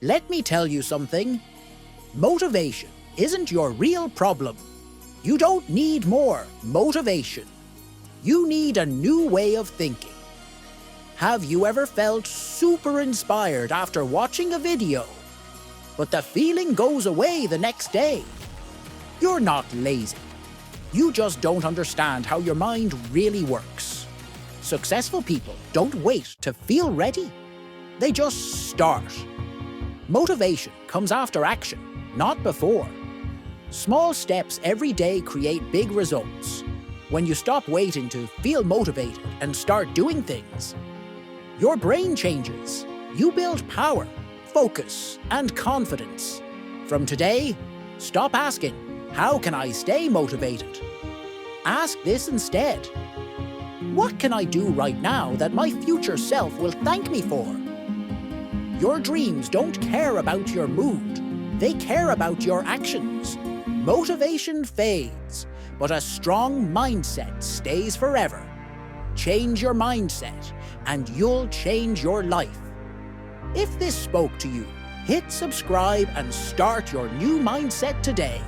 Let me tell you something. Motivation isn't your real problem. You don't need more motivation. You need a new way of thinking. Have you ever felt super inspired after watching a video, but the feeling goes away the next day? You're not lazy. You just don't understand how your mind really works. Successful people don't wait to feel ready. They just start. Motivation comes after action, not before. Small steps every day create big results. When you stop waiting to feel motivated and start doing things, your brain changes. You build power, focus, and confidence. From today, stop asking, how can I stay motivated? Ask this instead. What can I do right now that my future self will thank me for? Your dreams don't care about your mood. They care about your actions. Motivation fades, but a strong mindset stays forever. Change your mindset, and you'll change your life. If this spoke to you, hit subscribe and start your new mindset today.